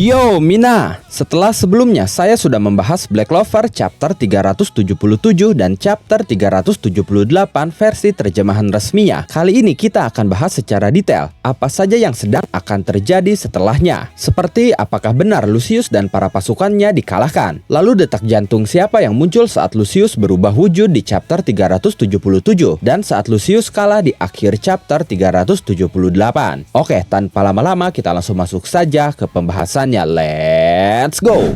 Yo Mina, setelah sebelumnya saya sudah membahas Black Clover chapter 377 dan chapter 378 versi terjemahan resminya. Kali ini kita akan bahas secara detail apa saja yang sedang akan terjadi setelahnya. Seperti apakah benar Lucius dan para pasukannya dikalahkan. Lalu detak jantung siapa yang muncul saat Lucius berubah wujud di chapter 377 dan saat Lucius kalah di akhir chapter 378. Oke, tanpa lama-lama kita langsung masuk saja ke pembahasan. Let's go.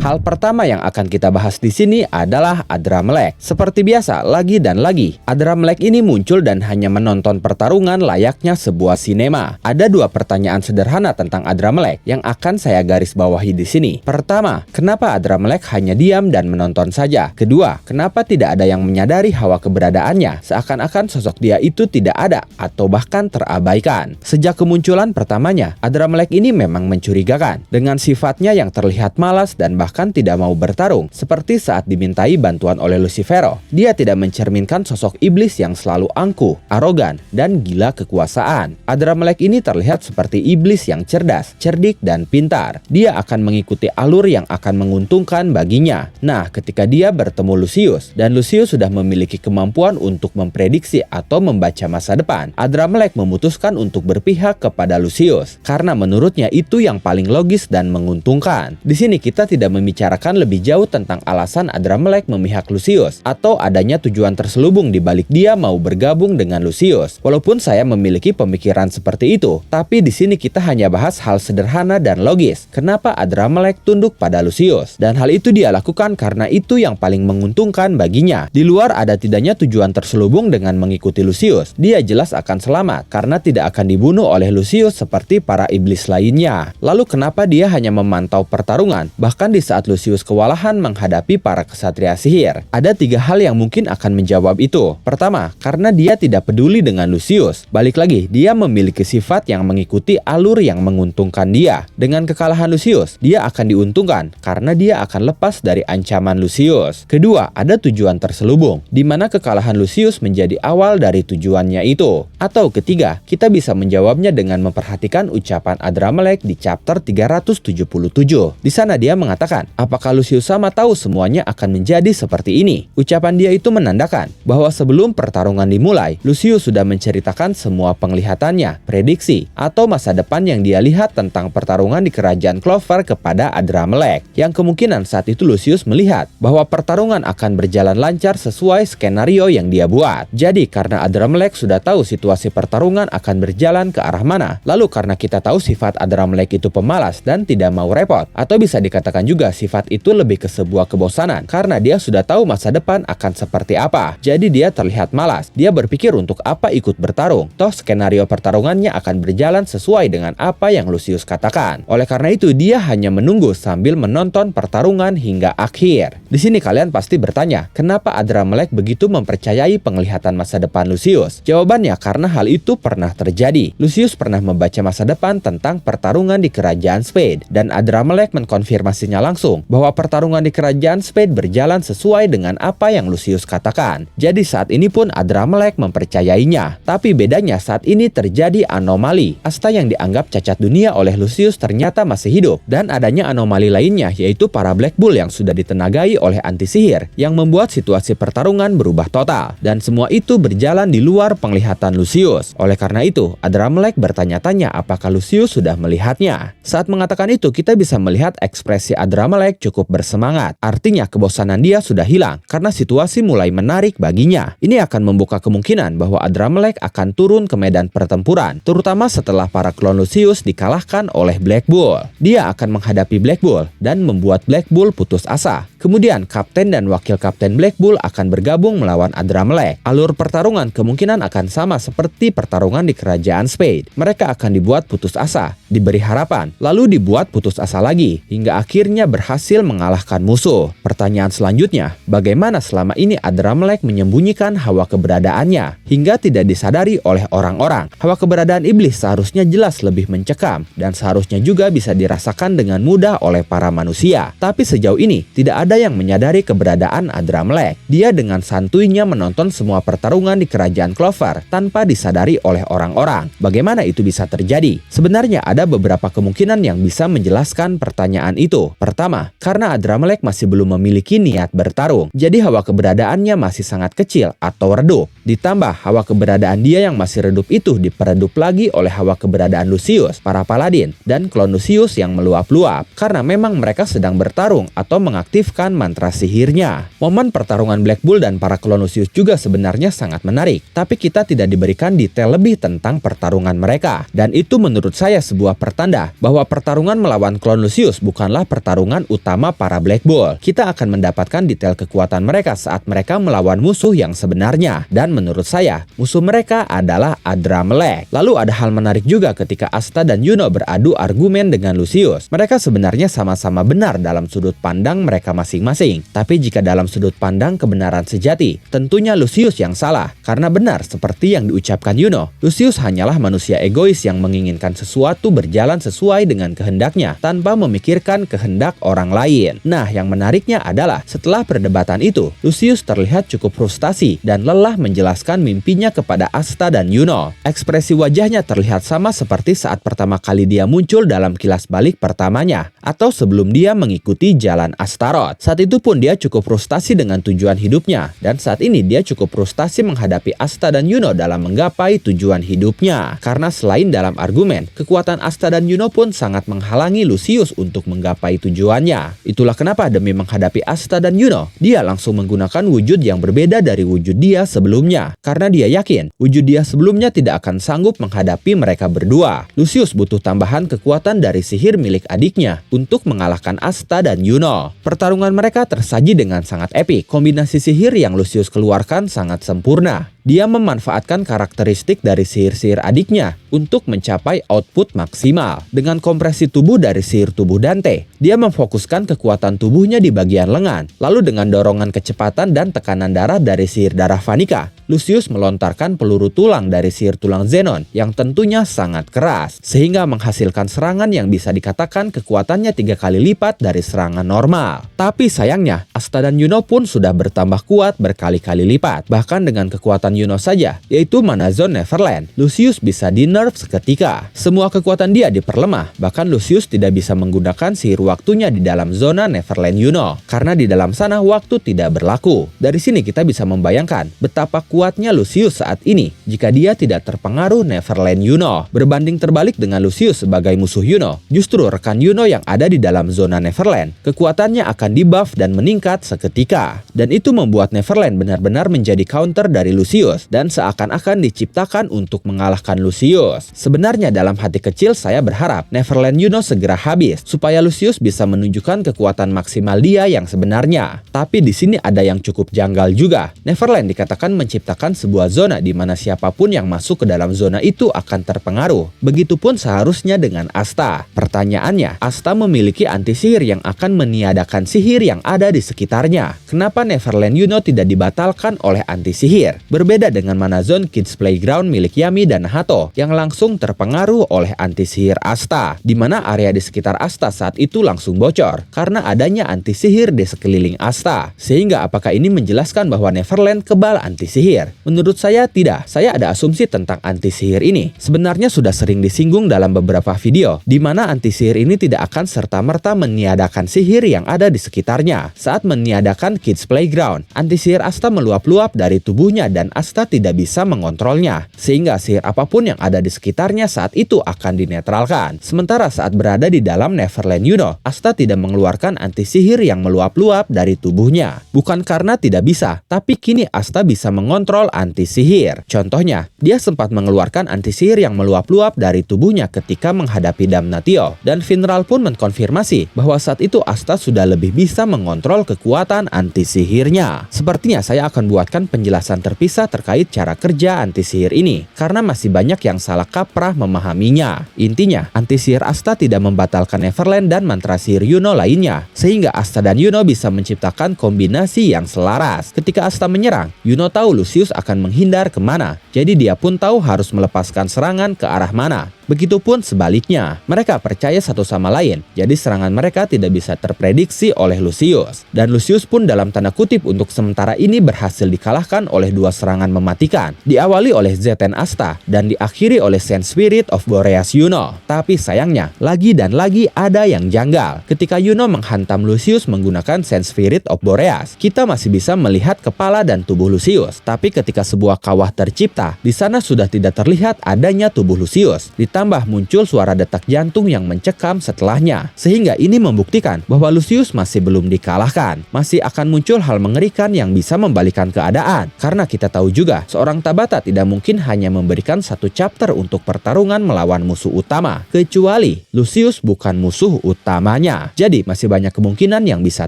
Hal pertama yang akan kita bahas di sini adalah Adramelech. Seperti biasa, lagi dan lagi, Adramelech ini muncul dan hanya menonton pertarungan layaknya sebuah sinema. Ada dua pertanyaan sederhana tentang Adramelech yang akan saya garis bawahi di sini. Pertama, kenapa Adramelech hanya diam dan menonton saja? Kedua, kenapa tidak ada yang menyadari hawa keberadaannya? Seakan-akan sosok dia itu tidak ada atau bahkan terabaikan. Sejak kemunculan pertamanya, Adramelech ini memang mencurigakan dengan sifatnya yang terlihat malas dan bahkan tidak mau bertarung, seperti saat dimintai bantuan oleh Lucifero. Dia tidak mencerminkan sosok iblis yang selalu angkuh, arogan, dan gila kekuasaan. Adramelech ini terlihat seperti iblis yang cerdas, cerdik, dan pintar. Dia akan mengikuti alur yang akan menguntungkan baginya. Nah, ketika dia bertemu Lucius, dan Lucius sudah memiliki kemampuan untuk memprediksi atau membaca masa depan, Adramelech memutuskan untuk berpihak kepada Lucius, karena menurutnya itu yang paling logis dan menguntungkan. Di sini kita tidak membicarakan lebih jauh tentang alasan Adramelech memihak Lucius atau adanya tujuan terselubung di balik dia mau bergabung dengan Lucius. Walaupun saya memiliki pemikiran seperti itu, tapi di sini kita hanya bahas hal sederhana dan logis. Kenapa Adramelech tunduk pada Lucius? Dan hal itu dia lakukan karena itu yang paling menguntungkan baginya. Di luar ada tidaknya tujuan terselubung dengan mengikuti Lucius. Dia jelas akan selamat karena tidak akan dibunuh oleh Lucius seperti para iblis lainnya. Lalu kenapa dia hanya memantau pertarungan? Bahkan di saat Lucius kewalahan menghadapi para kesatria sihir. Ada tiga hal yang mungkin akan menjawab itu. Pertama, karena dia tidak peduli dengan Lucius. Balik lagi, dia memiliki sifat yang mengikuti alur yang menguntungkan dia. Dengan kekalahan Lucius, dia akan diuntungkan karena dia akan lepas dari ancaman Lucius. Kedua, ada tujuan terselubung, di mana kekalahan Lucius menjadi awal dari tujuannya itu. Atau ketiga, kita bisa menjawabnya dengan memperhatikan ucapan Adramelech di chapter 377. Di sana dia mengatakan, apakah Lucius sama tahu semuanya akan menjadi seperti ini? Ucapan dia itu menandakan bahwa sebelum pertarungan dimulai, Lucius sudah menceritakan semua penglihatannya, prediksi, atau masa depan yang dia lihat tentang pertarungan di kerajaan Clover kepada Adramelech. Yang kemungkinan saat itu Lucius melihat bahwa pertarungan akan berjalan lancar sesuai skenario yang dia buat. Jadi karena Adramelech sudah tahu situasi pertarungan akan berjalan ke arah mana, lalu karena kita tahu sifat Adramelech itu pemalas dan tidak mau repot, atau bisa dikatakan juga sifat itu lebih ke sebuah kebosanan karena dia sudah tahu masa depan akan seperti apa. Jadi dia terlihat malas. Dia berpikir untuk apa ikut bertarung. Toh skenario pertarungannya akan berjalan sesuai dengan apa yang Lucius katakan. Oleh karena itu dia hanya menunggu sambil menonton pertarungan hingga akhir. Di sini kalian pasti bertanya, kenapa Adramelech begitu mempercayai penglihatan masa depan Lucius? Jawabannya karena hal itu pernah terjadi. Lucius pernah membaca masa depan tentang pertarungan di kerajaan Spade dan Adramelech mengkonfirmasinya langsung bahwa pertarungan di kerajaan Spade berjalan sesuai dengan apa yang Lucius katakan. Jadi saat ini pun Adramelech mempercayainya. Tapi bedanya saat ini terjadi anomali. Asta yang dianggap cacat dunia oleh Lucius ternyata masih hidup. Dan adanya anomali lainnya yaitu para Black Bull yang sudah ditenagai oleh anti sihir yang membuat situasi pertarungan berubah total. Dan semua itu berjalan di luar penglihatan Lucius. Oleh karena itu, Adramelech bertanya-tanya apakah Lucius sudah melihatnya. Saat mengatakan itu, kita bisa melihat ekspresi Adramelech cukup bersemangat. Artinya kebosanan dia sudah hilang karena situasi mulai menarik baginya. Ini akan membuka kemungkinan bahwa Adramelech akan turun ke medan pertempuran, terutama setelah para klon Lucius dikalahkan oleh Black Bull. Dia akan menghadapi Black Bull dan membuat Black Bull putus asa. Kemudian Kapten dan Wakil Kapten Black Bull akan bergabung melawan Adramelech. Alur pertarungan kemungkinan akan sama seperti pertarungan di kerajaan Spade. Mereka akan dibuat putus asa, diberi harapan, lalu dibuat putus asa lagi, hingga akhirnya berhasil mengalahkan musuh. Pertanyaan selanjutnya, bagaimana selama ini Adramelech menyembunyikan hawa keberadaannya hingga tidak disadari oleh orang-orang? Hawa keberadaan iblis seharusnya jelas lebih mencekam dan seharusnya juga bisa dirasakan dengan mudah oleh para manusia. Tapi sejauh ini tidak ada yang menyadari keberadaan Adramelech. Dia dengan santuinya menonton semua pertarungan di kerajaan Clover tanpa disadari oleh orang-orang. Bagaimana itu bisa terjadi? Sebenarnya ada beberapa kemungkinan yang bisa menjelaskan pertanyaan itu. Pertama, karena Adramelech masih belum memiliki niat bertarung, jadi hawa keberadaannya masih sangat kecil atau redup. Ditambah hawa keberadaan dia yang masih redup itu diperedup lagi oleh hawa keberadaan Lucius, para paladin, dan klon Lucius yang meluap-luap, karena memang mereka sedang bertarung atau mengaktifkan mantra sihirnya. Momen pertarungan Black Bull dan para klon Lucius juga sebenarnya sangat menarik, tapi kita tidak diberikan detail lebih tentang pertarungan mereka, dan itu menurut saya sebuah pertanda bahwa pertarungan melawan klon Lucius bukanlah pertarungan utama para Black Bull. Kita akan mendapatkan detail kekuatan mereka saat mereka melawan musuh yang sebenarnya, dan menurut saya musuh mereka adalah Adramelech. Lalu ada hal menarik juga ketika Asta dan Yuno beradu argumen dengan Lucius. Mereka sebenarnya sama-sama benar dalam sudut pandang mereka masing-masing, tapi jika dalam sudut pandang kebenaran sejati, tentunya Lucius yang salah, karena benar seperti yang diucapkan Yuno, Lucius hanyalah manusia egois yang menginginkan sesuatu berjalan sesuai dengan kehendaknya tanpa memikirkan kehendak orang lain. Nah, yang menariknya adalah setelah perdebatan itu, Lucius terlihat cukup frustasi dan lelah menjelaskan mimpinya kepada Asta dan Yuno. Ekspresi wajahnya terlihat sama seperti saat pertama kali dia muncul dalam kilas balik pertamanya, atau sebelum dia mengikuti jalan Astaroth. Saat itu pun dia cukup frustasi dengan tujuan hidupnya, dan saat ini dia cukup frustasi menghadapi Asta dan Yuno dalam menggapai tujuan hidupnya. Karena selain dalam argumen, kekuatan Asta dan Yuno pun sangat menghalangi Lucius untuk menggapai tujuannya. Itulah kenapa demi menghadapi Asta dan Yuno, dia langsung menggunakan wujud yang berbeda dari wujud dia sebelumnya, karena dia yakin wujud dia sebelumnya tidak akan sanggup menghadapi mereka berdua. Lucius butuh tambahan kekuatan dari sihir milik adiknya untuk mengalahkan Asta dan Yuno. Pertarungan mereka tersaji dengan sangat epik. Kombinasi sihir yang Lucius keluarkan sangat sempurna. Dia memanfaatkan karakteristik dari sihir-sihir adiknya untuk mencapai output maksimal. Dengan kompresi tubuh dari sihir tubuh Dante, dia memfokuskan kekuatan tubuhnya di bagian lengan. Lalu dengan dorongan kecepatan dan tekanan darah dari sihir darah Vanica, Lucius melontarkan peluru tulang dari sihir tulang Zenon yang tentunya sangat keras, sehingga menghasilkan serangan yang bisa dikatakan kekuatannya 3 kali lipat dari serangan normal. Tapi sayangnya, Asta dan Yuno pun sudah bertambah kuat berkali-kali lipat. Bahkan dengan kekuatan Yuno saja, yaitu Mana Zone Neverland, Lucius bisa di-nerf seketika. Semua kekuatan dia diperlemah, bahkan Lucius tidak bisa menggunakan sihir waktunya di dalam zona Neverland Yuno, karena di dalam sana waktu tidak berlaku. Dari sini kita bisa membayangkan betapa kuatnya Lucius saat ini jika dia tidak terpengaruh Neverland Yuno. Berbanding terbalik dengan Lucius sebagai musuh Yuno, justru rekan Yuno yang ada di dalam zona Neverland, kekuatannya akan di-buff dan meningkat seketika. Dan itu membuat Neverland benar-benar menjadi counter dari Lucius dan seakan-akan diciptakan untuk mengalahkan Lucius. Sebenarnya dalam hati kecil saya berharap Neverland Yuno segera habis supaya Lucius bisa menunjukkan kekuatan maksimal dia yang sebenarnya. Tapi di sini ada yang cukup janggal juga. Neverland dikatakan menciptakan sebuah zona di mana siapapun yang masuk ke dalam zona itu akan terpengaruh. Begitupun seharusnya dengan Asta. Pertanyaannya, Asta memiliki anti sihir yang akan meniadakan sihir yang ada di sekitarnya. Kenapa Neverland Yuno tidak dibatalkan oleh anti sihir? Berbeda dengan Mana Zone Kids Playground milik Yami dan Hato yang langsung terpengaruh oleh anti sihir Asta, di mana area di sekitar Asta saat itu langsung bocor karena adanya anti sihir di sekeliling Asta. Sehingga apakah ini menjelaskan bahwa Neverland kebal anti sihir? Menurut saya tidak. Saya ada asumsi tentang anti sihir ini. Sebenarnya sudah sering disinggung dalam beberapa video, di mana anti sihir ini tidak akan serta-merta meniadakan sihir yang ada di sekitarnya. Saat meniadakan Kids Playground, anti sihir Asta meluap-luap dari tubuhnya dan Asta tidak bisa mengontrolnya, sehingga sihir apapun yang ada di sekitarnya saat itu akan dinetralkan. Sementara saat berada di dalam Neverland Yuno, Asta tidak mengeluarkan anti sihir yang meluap-luap dari tubuhnya. Bukan karena tidak bisa, tapi kini Asta bisa mengontrol mengontrol anti-sihir. Contohnya, dia sempat mengeluarkan anti-sihir yang meluap-luap dari tubuhnya ketika menghadapi Damnatio. Dan Finral pun mengkonfirmasi bahwa saat itu Asta sudah lebih bisa mengontrol kekuatan anti-sihirnya. Sepertinya saya akan buatkan penjelasan terpisah terkait cara kerja anti-sihir ini, karena masih banyak yang salah kaprah memahaminya. Intinya, anti-sihir Asta tidak membatalkan Everland dan mantra sihir Yuno lainnya, sehingga Asta dan Yuno bisa menciptakan kombinasi yang selaras. Ketika Asta menyerang, Yuno tahu Lucius akan menghindar kemana, jadi dia pun tahu harus melepaskan serangan ke arah mana. Begitupun sebaliknya, mereka percaya satu sama lain, jadi serangan mereka tidak bisa terprediksi oleh Lucius. Dan Lucius pun dalam tanda kutip untuk sementara ini berhasil dikalahkan oleh dua serangan mematikan, diawali oleh Zeten Asta dan diakhiri oleh Saint Spirit of Boreas Yuno. Tapi sayangnya, lagi dan lagi ada yang janggal. Ketika Yuno menghantam Lucius menggunakan Saint Spirit of Boreas, kita masih bisa melihat kepala dan tubuh Lucius. Tapi ketika sebuah kawah tercipta, di sana sudah tidak terlihat adanya tubuh Lucius. Ditambah muncul suara detak jantung yang mencekam setelahnya. Sehingga ini membuktikan bahwa Lucius masih belum dikalahkan. Masih akan muncul hal mengerikan yang bisa membalikan keadaan. Karena kita tahu juga, seorang Tabata tidak mungkin hanya memberikan satu chapter untuk pertarungan melawan musuh utama. Kecuali Lucius bukan musuh utamanya. Jadi masih banyak kemungkinan yang bisa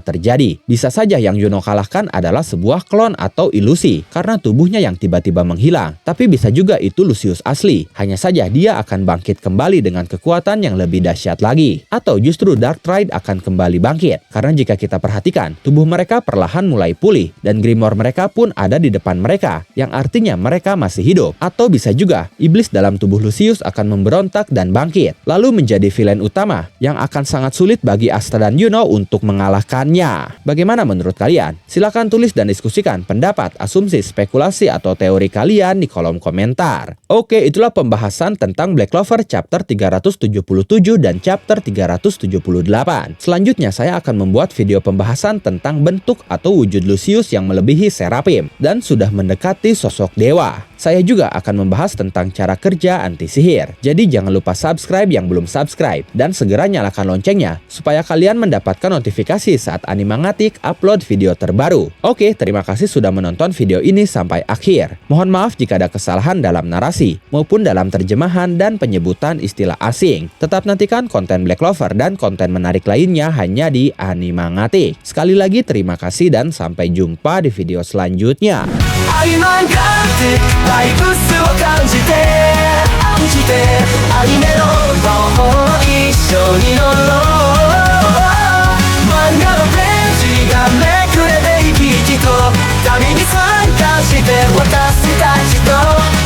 terjadi. Bisa saja yang Yuno kalahkan adalah sebuah klon atau ilusi, karena tubuhnya yang tiba-tiba menghilang. Tapi bisa juga itu Lucius asli. Hanya saja dia akan bangkit kembali dengan kekuatan yang lebih dahsyat lagi. Atau justru Darkrai akan kembali bangkit. Karena jika kita perhatikan, tubuh mereka perlahan mulai pulih. Dan Grimoire mereka pun ada di depan mereka. Yang artinya mereka masih hidup. Atau bisa juga, iblis dalam tubuh Lucius akan memberontak dan bangkit. Lalu menjadi villain utama. Yang akan sangat sulit bagi Asta dan Yuno untuk mengalahkannya. Bagaimana menurut kalian? Silahkan tulis dan diskusikan pendapat, asumsi, spekulasi, atau teori kalian di kolom komentar. Oke, itulah pembahasan tentang Black Clover chapter 377 dan chapter 378. Selanjutnya saya akan membuat video pembahasan tentang bentuk atau wujud Lucius yang melebihi Seraphim dan sudah mendekati sosok dewa. Saya juga akan membahas tentang cara kerja anti-sihir. Jadi jangan lupa subscribe yang belum subscribe dan segera nyalakan loncengnya supaya kalian mendapatkan notifikasi saat Animangatik upload video terbaru. Oke, terima kasih sudah menonton video ini sampai akhir. Mohon maaf jika ada kesalahan dalam narasi maupun dalam terjemahan dan penyebutan istilah asing. Tetap nantikan konten Black Clover dan konten menarik lainnya hanya di Animangatik. Sekali lagi terima kasih dan sampai jumpa di video selanjutnya.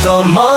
Don't